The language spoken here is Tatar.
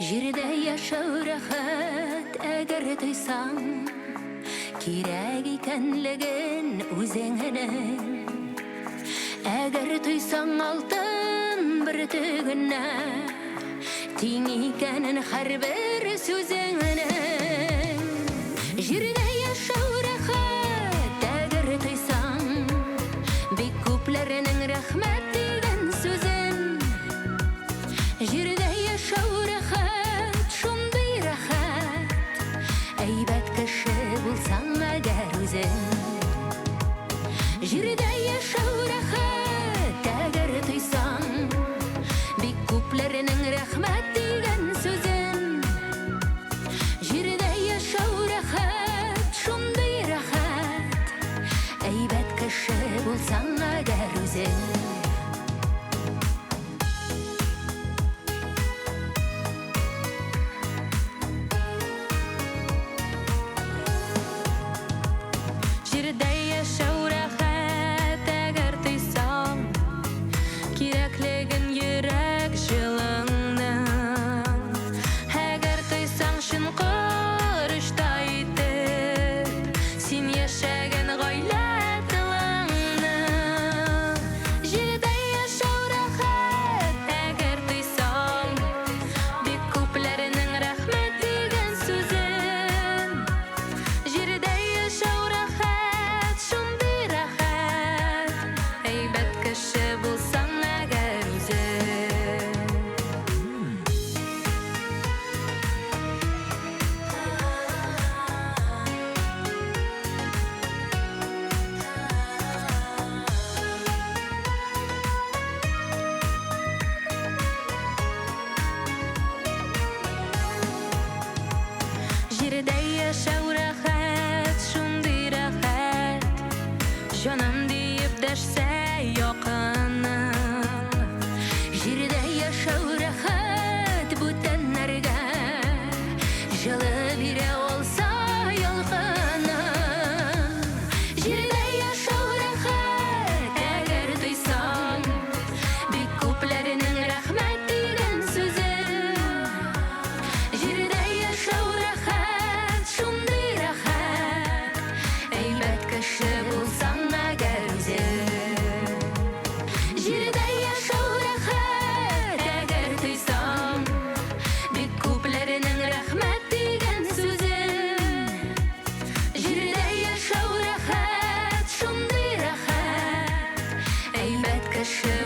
Җирдә яшәү рәхәт, әгәр тойсаң, кирәк икәнлеген үзеңнең. Әгәр тойсаң алтын бер төгенә, тиң икәнен һәрбер сүзеңнең. Җирдә яшәү рәхәт, әгәр тойсаң, бик күпләрнең рәхмәт дигән сүзен. Җирдә яшәү рәхәт, шундый рәхәт, әйбәт кеше булсаң әгәр үзең. Җирдә яшәү рәхәт, әгәр тойсаң, бик күпләрнең рәхмәт дигән сүзен. Җирдә яшәү рәхәт, шундый рәхәт, әйбәт кеше булсаң әгәр үзең. Җирдә яшәү рәхәт, әгәр тойсаң, кирәклеген йөрәк җылыңның. Әгәр тойсаң чын корышта итеп, син яшәгән гаилә тылыңны. Җирдә яшәү рәхәт, әгәр тойсаң, бик күпләрнең рәхмәт дигән сүзен. Җирдә яшәү рәхәт, шундый рәхәт, әйбәт кеше булсаң әгәр үзең. Җирдә яшәү рәхәт, шундый рәхәт, җаным диеп дәшсә якының. Җирдә яшәү рәхәт, бүтәннәргә җылы бирә алса ялкының. Җирдә яшәү рәхәт, әгәр тойсаң, бик күпләрнең рәхмәт дигән сүзен. Җирдә яшәү рәхәт, шундый рәхәт, әйбәт кеше булсаң әгәр үзең. Җирдә яшәү рәхәт, әгәр тойсаң, бик күпләрнең рәхмәт дигән сүзен. Җирдә яшәү рәхәт, шундый рәхәт, әйбәт кеше